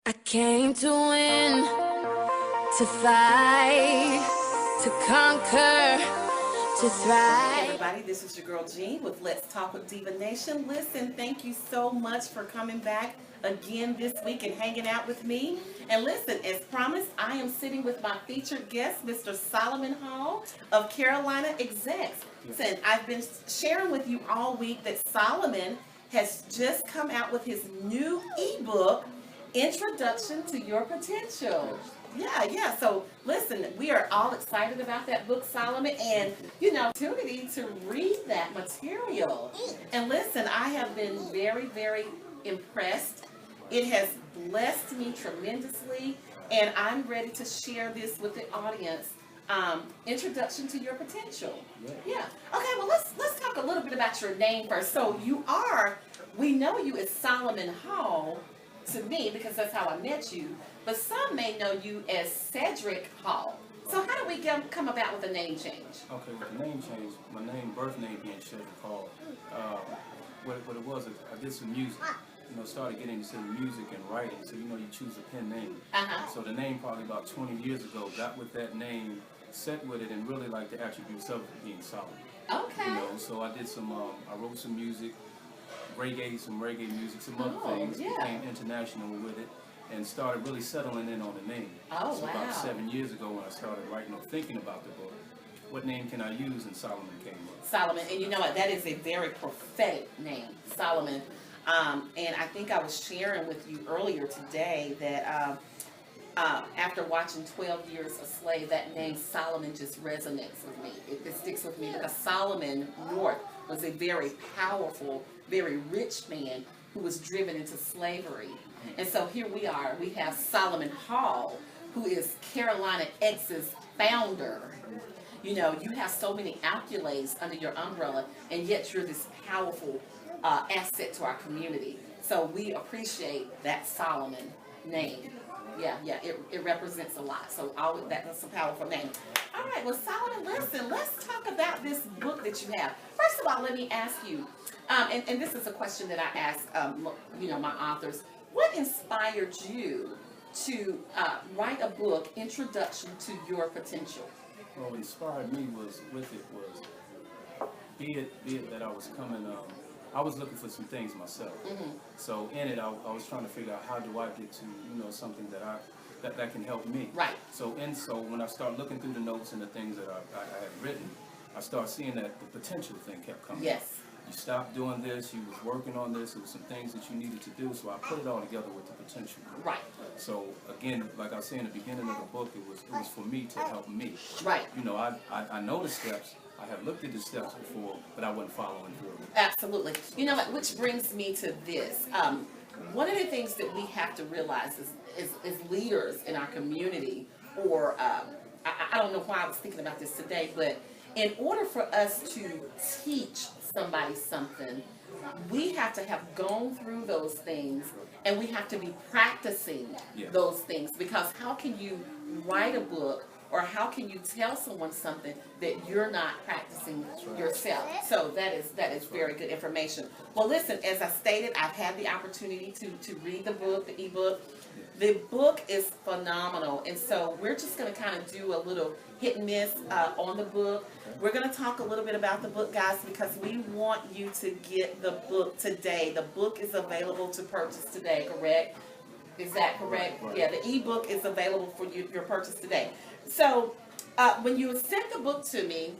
I came to win, to fight, to conquer, to thrive. Hey everybody, this is your girl Jean with Let's Talk with Divanation. Listen, thank you so much for coming back again this week and hanging out with me. And listen, as promised, I am sitting with my featured guest, Mr. Solomon Hall of Carolina Execs. Listen, I've been sharing with you all week that Solomon has just come out with his new ebook, Introduction to Your Potential. Yeah. So listen, we are all excited about that book, Solomon, and opportunity to read that material. And listen, I have been very, very impressed. It has blessed me tremendously, and I'm ready to share this with the audience. Introduction to Your Potential. Yeah. Okay. Well, let's talk a little bit about your name first. So we know you as Solomon Hall to me because that's how I met you, but some may know you as Cedric Hall. So how do we come about with the name change? Okay, with the name change, my birth name being Cedric Hall, what it was is I did some music, started getting into music and writing, so you choose a pen name. So the name probably about 20 years ago, got with that name, set with it, and really like the attributes of it being Solomon. Okay. So I did I wrote some music, some reggae music, some other things, became international with it, and started really settling in on the name. So about 7 years ago when I started writing or thinking about the book, what name can I use, and Solomon came up. Solomon, and you know what, that is a very prophetic name, Solomon. And I think I was sharing with you earlier today that after watching 12 Years a Slave, that name Solomon just resonates with me. It sticks with me because Solomon North was a very powerful, very rich man who was driven into slavery. And so here we are. We have Solomon Hall, who is Carolina X's founder. You have so many accolades under your umbrella, and yet you're this powerful asset to our community. So we appreciate that Solomon name. Yeah, it represents a lot. So that's a powerful name. All right, well, Solomon, listen, let's talk about this book that you have. First of all, let me ask you, and this is a question that I ask, my authors. What inspired you to write a book, Introduction to Your Potential? Well, what inspired me was be it that I was coming, I was looking for some things myself. So in it, I was trying to figure out how do I get to something that can help me. Right. So when I start looking through the notes and the things that I had written, I started seeing that the potential thing kept coming. Yes. You stopped doing this, you was working on this, it was some things that you needed to do, so I put it all together with the potential. Right. So again, like I was saying at the beginning of the book, it was for me to help me. Right. I know the steps, I have looked at the steps before, but I wasn't following through. Absolutely. You know what, which brings me to this. One of the things that we have to realize is leaders in our community, or I don't know why I was thinking about this today, but in order for us to teach somebody something, we have to have gone through those things, and we have to be practicing those things, because how can you write a book, or how can you tell someone something that you're not practicing yourself? So that is very good information. Well, listen, as I stated, I've had the opportunity to read the book, the ebook. The book is phenomenal, and so we're just going to kind of do a little hit and miss on the book. We're going to talk a little bit about the book, guys, because we want you to get the book today. The book is available to purchase today, correct? Is that correct? Right. Yeah, the ebook is available for your purchase today. So when you sent the book to me,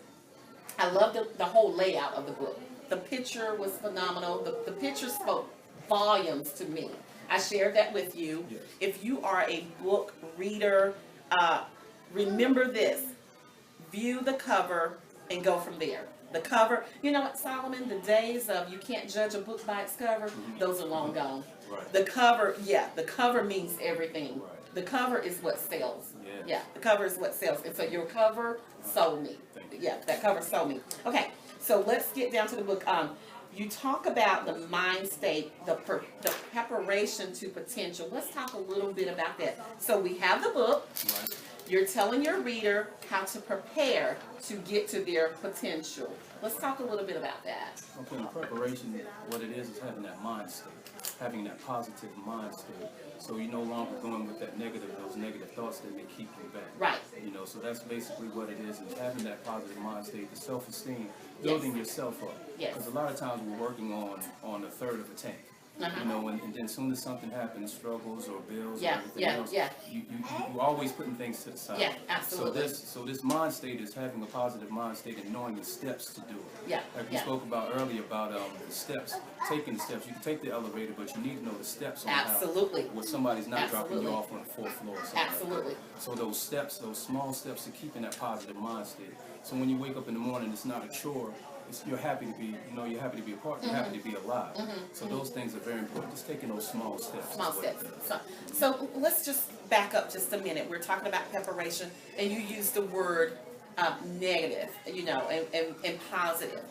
I loved the whole layout of the book. The picture was phenomenal. The picture spoke volumes to me. I shared that with you. Yes. If you are a book reader, remember this. View the cover and go from there. The cover, you know what, Solomon, the days of you can't judge a book by its cover, those are long gone. Right. The cover means everything. Right. The cover is what sells. Yes. Yeah, the cover is what sells. And so your cover sold me. Yeah, that cover sold me. Okay, so let's get down to the book. You talk about the mind state, the preparation to potential. Let's talk a little bit about that. So we have the book. Right. You're telling your reader how to prepare to get to their potential. Let's talk a little bit about that. Okay, in preparation, what it is having that mind state, having that positive mind state So you're no longer going with those negative thoughts that may keep you back. Right. You know, so that's basically what it is having that positive mind state, the self-esteem, building yourself up. Yes. Because a lot of times we're working on a third of a tank. You know, and then as soon as something happens, struggles or bills or everything else, you always putting things to the side. Yeah, absolutely. So this mind state is having a positive mind state and knowing the steps to do it. Yeah. Like we spoke about earlier about the steps, taking the steps. You can take the elevator, but you need to know the steps on Absolutely. how where somebody's not dropping you Absolutely. off on the fourth floor or something. Absolutely. Like that. So those steps, those small steps, are keeping that positive mind state. So when you wake up in the morning, it's not a chore. You're happy to be, you're happy to be a part. You're happy to be alive. So those things are very important. Just taking those small steps. Small steps. So let's just back up just a minute. We're talking about preparation, and you used the word negative, and positive.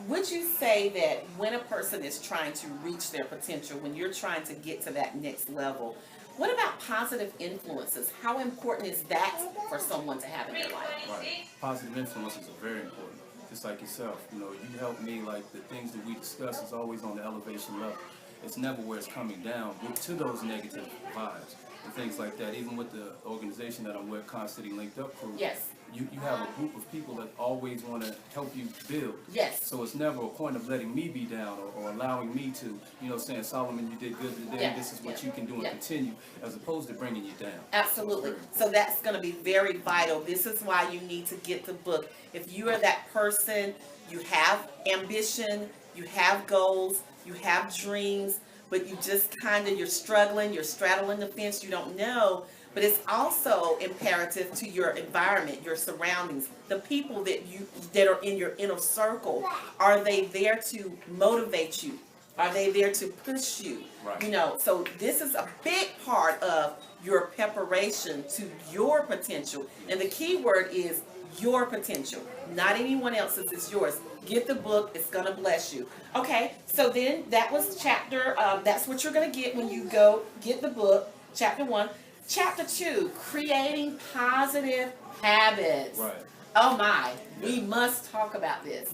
Would you say that when a person is trying to reach their potential, when you're trying to get to that next level, what about positive influences? How important is that for someone to have in their life? Right. Positive influences are very important. Just like yourself, you help me, like the things that we discuss is always on the elevation level. It's never where it's coming down to those negative vibes and things like that. Even with the organization that I'm with, Con City Linked Up Crew, Yes. you have a group of people that always want to help you build. Yes. So it's never a point of letting me be down or allowing me to, saying, Solomon, you did good today, Yeah. this is what you can do and Yeah. continue, as opposed to bringing you down. Absolutely. So that's going to be very vital. This is why you need to get the book. If you are that person, you have ambition, you have goals, you have dreams, but you just you're struggling, you're straddling the fence, you don't know. But it's also imperative to your environment, your surroundings, the people that are in your inner circle. Are they there to motivate you? Are they there to push you? Right. So this is a big part of your preparation to your potential. And the key word is your potential, not anyone else's. It's yours. Get the book. It's going to bless you. Okay, so then that was chapter, that's what you're going to get when you go get the book, chapter 1. Chapter 2, creating positive habits. Right. Oh my, we must talk about this.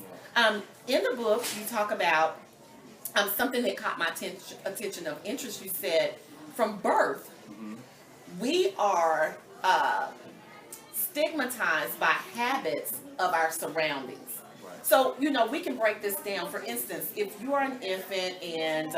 In the book, you talk about something that caught my attention of interest. You said, from birth, we are stigmatized by habits of our surroundings. Right. So, we can break this down. For instance, if you are an infant and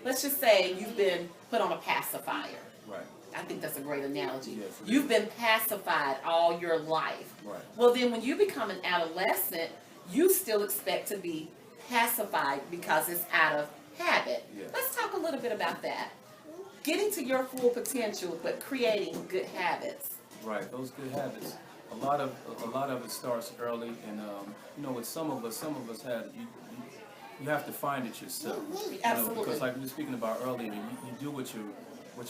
let's just say you've been put on a pacifier. Right. I think that's a great analogy. Yes, You've been pacified all your life. Right. Well, then when you become an adolescent, you still expect to be pacified because it's out of habit. Yes. Let's talk a little bit about that. Getting to your full potential, but creating good habits. Right, those good habits. A lot of it starts early, and with some of us had you have to find it yourself. Absolutely. Because like we were speaking about earlier, you do what your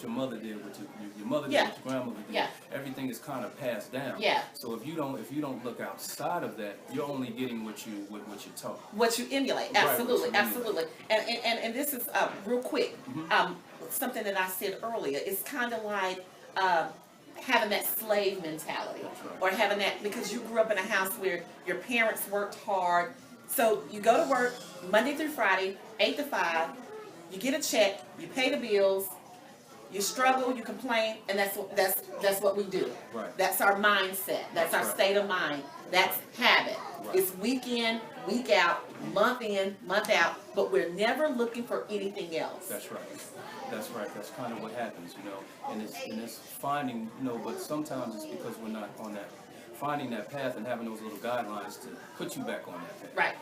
mother did, what your mother did, Yeah. what your grandmother did. Yeah. Everything is kind of passed down. Yeah. So if you don't look outside of that, you're only getting what you're taught. What you emulate, Right, absolutely, what you absolutely. And this is real quick. Something that I said earlier. It's kind of like having that slave mentality, Right. or having that because you grew up in a house where your parents worked hard. So you go to work Monday through Friday, 8 to 5. You get a check, you pay the bills. You struggle, you complain, and that's what we do. Right. That's our mindset. That's our Right. state of mind. That's habit. Right. It's week in, week out, month in, month out, but we're never looking for anything else. That's right. That's right. That's kind of what happens, and it's finding, but sometimes it's because we're not on that, finding that path and having those little guidelines to put you back on that path. Right.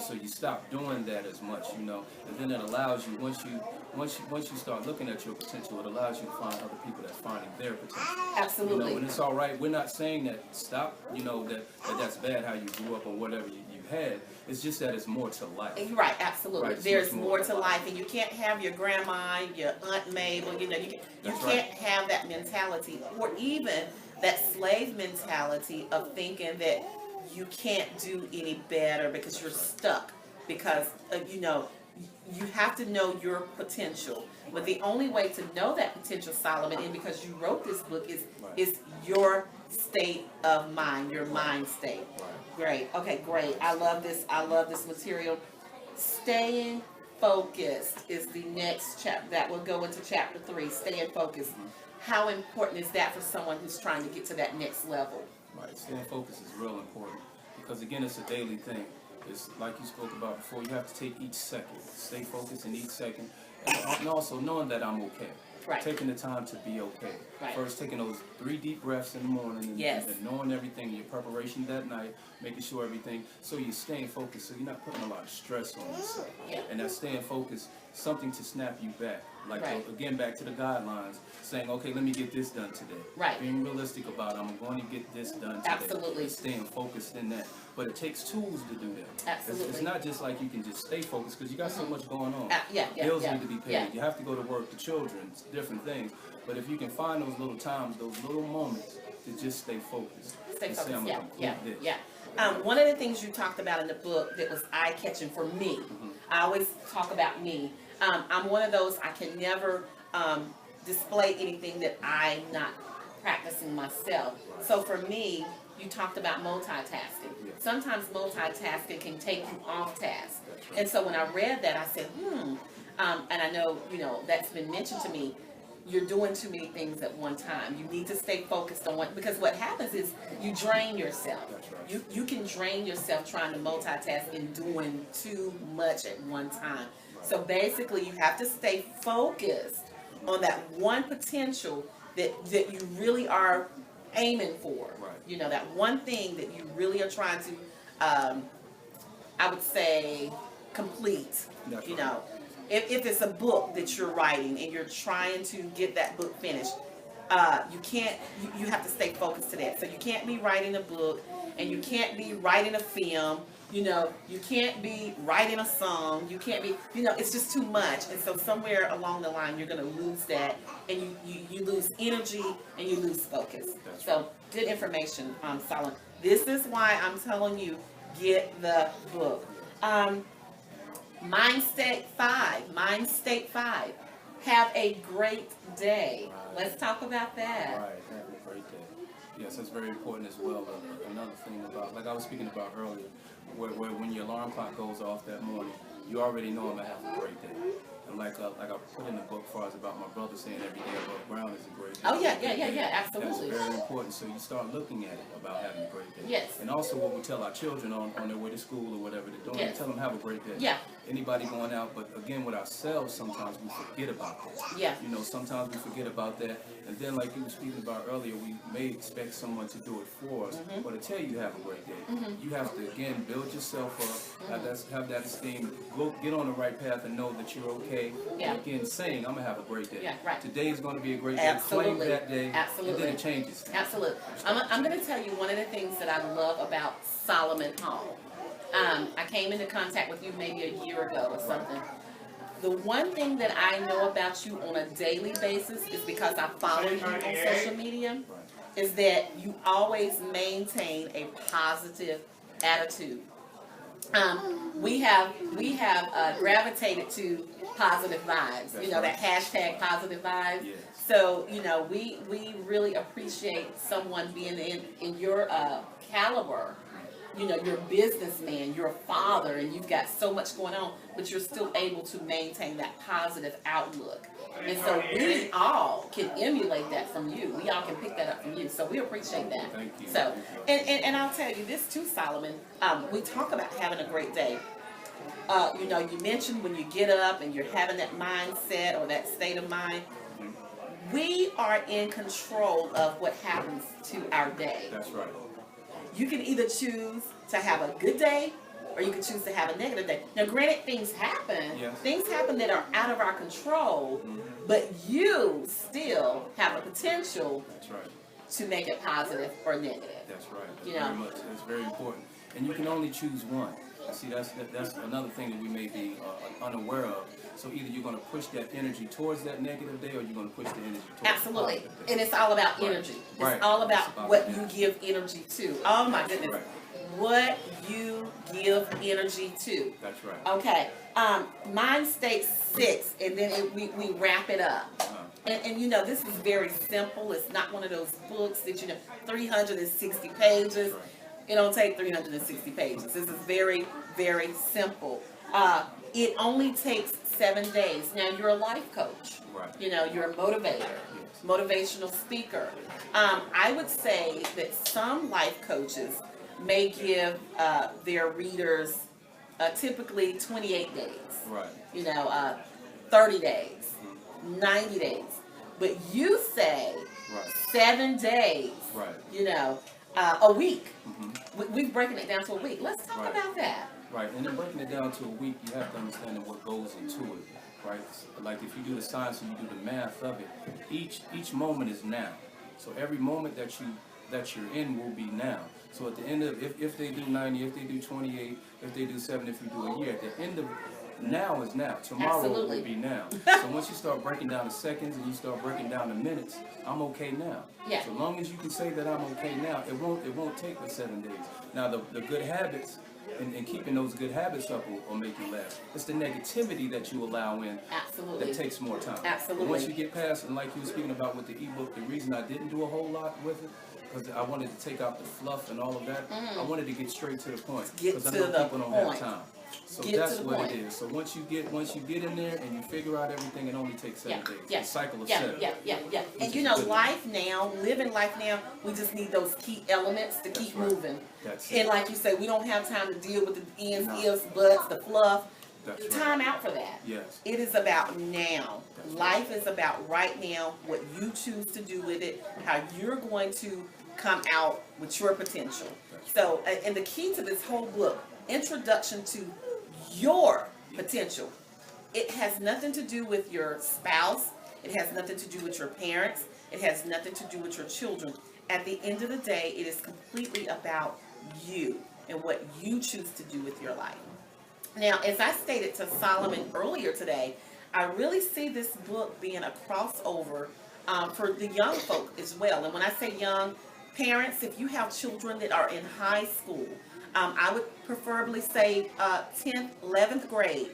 So you stop doing that as much, and then it allows you, once you start looking at your potential, it allows you to find other people that's finding their potential. Absolutely. And it's all right. We're not saying that stop, that's bad how you grew up or whatever you had. It's just that it's more to life. Right, absolutely. Right, There's much more to life, and you can't have your grandma, your Aunt Mabel, you can't right. have that mentality, or even that slave mentality of thinking that you can't do any better because you're stuck. Because you have to know your potential. But the only way to know that potential, Solomon, and because you wrote this book, is your state of mind, your mind state. Right. Great. Okay, great. I love this. I love this material. Staying focused is the next chapter that will go into chapter 3, staying focused. How important is that for someone who's trying to get to that next level? Right, staying focused is real important because again, it's a daily thing. It's like you spoke about before. You have to take each second, stay focused in each second, and also knowing that I'm okay. Right. Taking the time to be okay. Right. First, taking those 3 deep breaths in the morning, and, Yes. and knowing everything, your preparation that night, making sure everything, so you're staying focused, so you're not putting a lot of stress on yourself. Yeah. And that staying focused, something to snap you back. Like, Right. again, back to the guidelines, saying, okay, let me get this done today. Right. Being realistic about, I'm going to get this done today. Absolutely. And staying focused in that. But it takes tools to do that. Absolutely. It's not just like you can just stay focused, because you got so much going on. Yeah, Bills yeah, need to be paid. yeah. You have to go to work, the children, different things. But if you can find those little times, those little moments to just stay focused. Stay and say, focused, I'm yeah, gonna yeah, complete this. yeah. One of the things you talked about in the book that was eye-catching for me, I always talk about me. I'm one of those, I can never display anything that I'm not practicing myself. So for me, you talked about multitasking. Sometimes multitasking can take you off task. And so when I read that, I said, and I know, that's been mentioned to me, you're doing too many things at one time. You need to stay focused on one, because what happens is you drain yourself. That's right. You can drain yourself trying to multitask and doing too much at one time. So basically you have to stay focused on that one potential that you really are aiming for. Right. That one thing that you really are trying to, I would say, complete. That's you right. know, if it's a book that you're writing and you're trying to get that book finished, you have to stay focused to that. So you can't be writing a book, and you can't be writing a film. You can't be writing a song. You can't be, it's just too much. And so somewhere along the line, you're going to lose that, and you lose energy and you lose focus. That's So good information, Solomon. This is why I'm telling you, get the book. Mind State 5. Have a great day. Right. Let's talk about that. Right, have a great day. Yes, that's very important as well. Another thing about, like I was speaking about earlier, where when your alarm clock goes off that morning, you already know I'm gonna have a great day. And like I put in the book, as far as about my brother saying every day above ground is a great day. Oh yeah, absolutely. That's very important. So you start looking at it about having a great day. Yes. And also what we tell our children on their way to school or whatever they're doing, Yes. we tell them have a great day. Yeah. Anybody going out, but again with ourselves, sometimes we forget about that. Yeah. Sometimes we forget about that. And then like you were speaking about earlier, we may expect someone to do it for us, but to tell you to have a great day, you have to again build yourself up, have that esteem, get on the right path and know that you're okay. Yeah. And again, saying I'm gonna have a great day. Yeah, right. Today is going to be a great day. Absolutely. Claim that day. Absolutely. And then it changes. Absolutely. I'm going to tell you one of the things that I love about Solomon Hall. I came into contact with you maybe a year ago or something. The one thing that I know about you on a daily basis is because I follow you on social media, is that you always maintain a positive attitude. We have gravitated to positive vibes. That's That hashtag positive vibes. Yes. So we really appreciate someone being in your caliber. You're a businessman, you're a father, and you've got so much going on, but you're still able to maintain that positive outlook. And so we all can emulate that from you. We all can pick that up from you. So we appreciate that. Thank you. So, and I'll tell you this too, Solomon. We talk about having a great day. You mentioned when you get up and you're having that mindset or that state of mind. We are in control of what happens to our day. That's right. You can either choose to have a good day, or you can choose to have a negative day. Now, granted, things happen. Yes. Things happen that are out of our control, but you still have a potential That's right. to make it positive or negative. That's right. That's You very know. much. That's very important. And you can only choose one. See, that's another thing that we may be unaware of. So either you're going to push that energy towards that negative day, or you're going to push the energy towards Absolutely. the positive day. And it's all about Right. energy. It's Right. all about, It's about what energy. you give energy to. Oh my goodness. Right. What you give energy to. That's right. Okay. Mine states 6, and then we wrap it up. And this is very simple. It's not one of those books that 360 pages. Right. It don't take 360 pages. This is very, very simple. It only takes 7 days. Now, you're a life coach. Right. You know, you're a motivator, Yes. motivational speaker. I would say that some life coaches may give their readers typically 28 days. Right. You know, 30 days, 90 days. But you say Right. 7 days. Right. You know, a week. Mm-hmm. We're breaking it down to a week. Let's talk Right. about that. Right, and then breaking it down to a week, you have to understand what goes into it, right? Like if you do the science and you do the math of it, each moment is now. So every moment that you're in will be now. So at the end of if they do 90, if they do 28, if they do 7, if you do a year, at the end of now is now. Tomorrow Absolutely. will be now. So once you start breaking down the seconds and you start breaking down the minutes, I'm okay now. Yeah. So long as you can say that I'm okay now, it won't take the 7 days. Now the good habits. And keeping those good habits up will make you last. It's the negativity that you allow in Absolutely. that takes more time. Absolutely. But once you get past, and like you were speaking about with the ebook, the reason I didn't do a whole lot with it, because I wanted to take out the fluff and all of that. I wanted to get straight to the point. Get Because to I know the people don't point. have time. So Get that's to the what point. it is. So once you get in there and you figure out everything, it only takes 7 days. Yeah. The cycle is Yeah, set. yeah. And Which you is know, good. life now, living life now, we just need those key elements to keep right. moving. That's And it. like you say, we don't have time to deal with the ends, No. ifs, buts, the fluff. That's right. Time out for that. Yes. It is about now. That's right. Life is about right now, what you choose to do with it, how you're going to come out with your potential. That's So, and the key to this whole book, Introduction to Your Potential, it has nothing to do with your spouse. It has nothing to do with your parents. It has nothing to do with your children. At the end of the day, it is completely about you and what you choose to do with your life. Now, as I stated to Solomon earlier today, I really see this book being a crossover for the young folk as well. And when I say young, parents, if you have children that are in high school, I would preferably say 10th, 11th grade.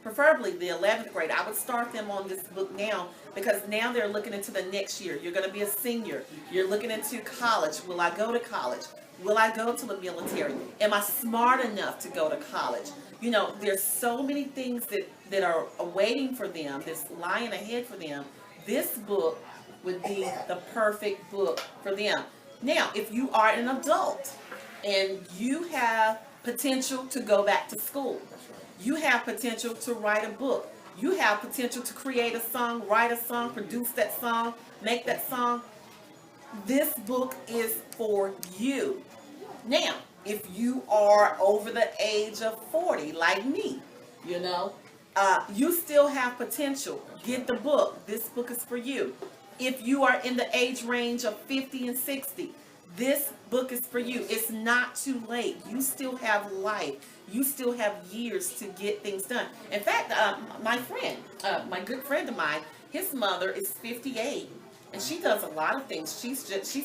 Preferably the 11th grade. I would start them on this book now because now they're looking into the next year. You're going to be a senior. You're looking into college. Will I go to college? Will I go to the military? Am I smart enough to go to college? You know, there's so many things that are awaiting for them, that's lying ahead for them. This book would be the perfect book for them. Now, if you are an adult and you have potential to go back to school, you have potential to write a book, you have potential to create a song, write a song, produce that song, make that song, this book is for you. Now, if you are over the age of 40, like me, you know, you still have potential. Get the book. This book is for you. If you are in the age range of 50 and 60, this book is for you. It's not too late. You still have life. You still have years to get things done. In fact, my friend, my good friend of mine, his mother is 58, and she does a lot of things. She's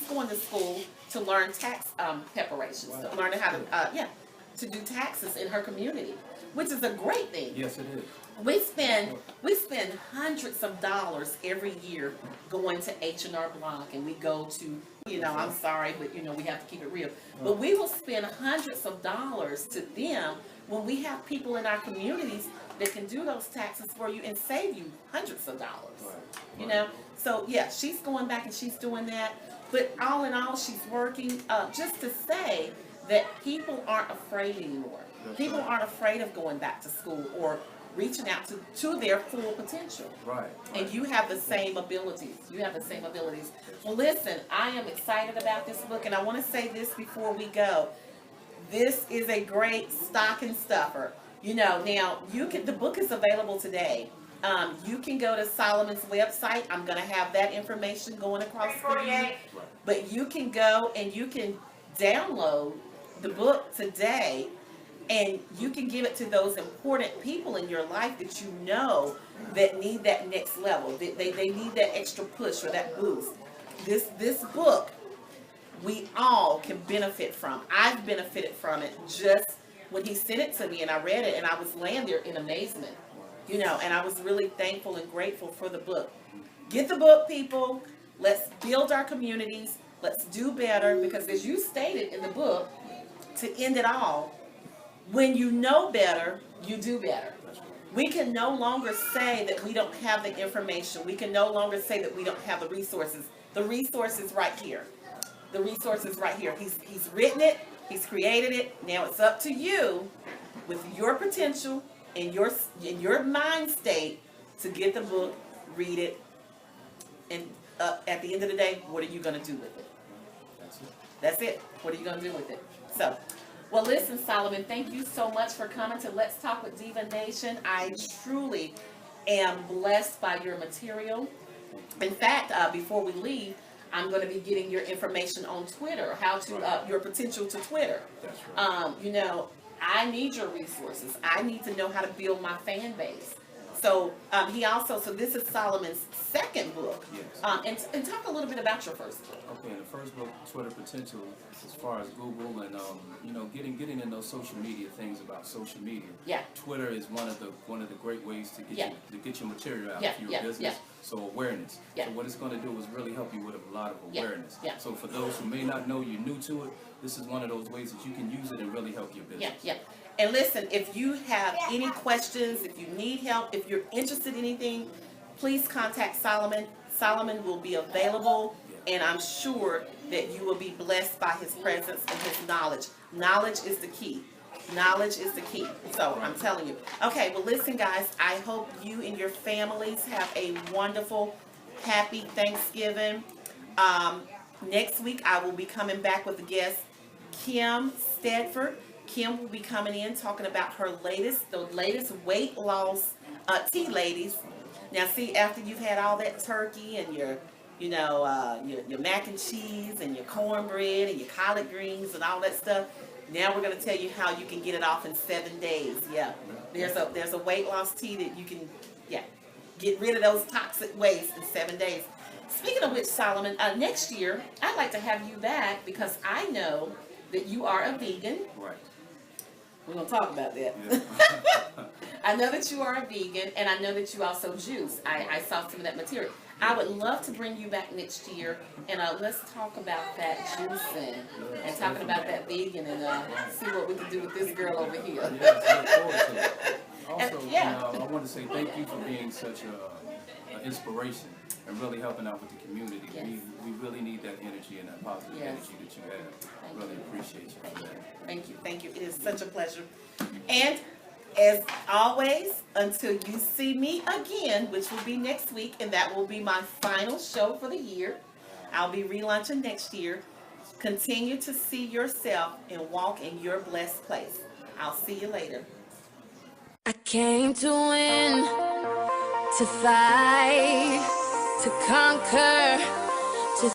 going to school to learn tax preparations, to learn how to do taxes in her community, which is a great thing. Yes, it is. We spend hundreds of dollars every year going to H&R Block, and we go to, you know, I'm sorry, but you know, we have to keep it real. But we will spend hundreds of dollars to them when we have people in our communities that can do those taxes for you and save you hundreds of dollars. Right. You know, so yeah, she's going back and she's doing that. But all in all, she's working just to say that people aren't afraid anymore. People aren't afraid of going back to school or reaching out to their full potential. Right. And you have the same abilities. You have the same abilities. Well, listen, I am excited about this book, and I want to say this before we go. This is a great stocking stuffer. You know, now the book is available today. You can go to Solomon's website. I'm going to have that information going across for you. But you can go and you can download the book today, and you can give it to those important people in your life that you know that need that next level. They need that extra push or that boost. This book, we all can benefit from. I've benefited from it just when he sent it to me, and I read it, and I was laying there in amazement. You know, and I was really thankful and grateful for the book. Get the book, people. Let's build our communities. Let's do better, because as you stated in the book, to end it all, when you know better, You do better. That's right. We can no longer say that we don't have the information. We can no longer say that we don't have the resources. The resource is right here. The resource is right here. He's written it. He's created it. Now it's up to you, with your potential and your mind state, to get the book, read it, and at the end of the day, what are you going to do with it? That's it. That's it. What are you going to do with it? So, well, listen, Solomon, thank you so much for coming to Let's Talk with Divanation. I truly am blessed by your material. In fact, before we leave, I'm going to be getting your information on Twitter, how to, your potential to Twitter. That's right. You know, I need your resources. I need to know how to build my fan base. So so this is Solomon's second book. Yes. And talk a little bit about your first book. Okay, in the first book, Twitter Potential, as far as Google and you know, getting in those social media things about social media. Yeah. Twitter is one of the great ways to get your material out for your business. So awareness. Yeah. So what it's going to do is really help you with a lot of awareness. Yeah. So for those who may not know, you're new to it, this is one of those ways that you can use it and really help your business. Yeah. And listen, if you have any questions, if you need help, if you're interested in anything, please contact Solomon. Solomon will be available, and I'm sure that you will be blessed by his presence and his knowledge. Knowledge is the key. Knowledge is the key. So I'm telling you. Okay, well listen guys, I hope you and your families have a wonderful, happy Thanksgiving. Next week I will be coming back with a guest, Kim Stedford. Kim will be coming in talking about the latest weight loss tea, ladies. Now, see, after you've had all that turkey and your mac and cheese and your cornbread and your collard greens and all that stuff, now we're going to tell you how you can get it off in 7 days. Yeah, there's a weight loss tea that you can get rid of those toxic waste in 7 days. Speaking of which, Solomon, next year I'd like to have you back because I know that you are a vegan. Right. We're going to talk about that. Yeah. I know that you are a vegan, and I know that you also juice. I saw some of that material. I would love to bring you back next year, and let's talk about that juicing and talking about that vegan and see what we can do with this girl over here. Yes, I look forward to it. Also, Yeah. I want to say thank you for being such an inspiration and really helping out with the community. Yes. We really need that energy and that positive Yes. energy that you have. Really appreciate you for that. Thank you. It is such a pleasure. And as always, until you see me again, which will be next week, and that will be my final show for the year. I'll be relaunching next year. Continue to see yourself and walk in your blessed place. I'll see you later. I came to win, to fight, to conquer,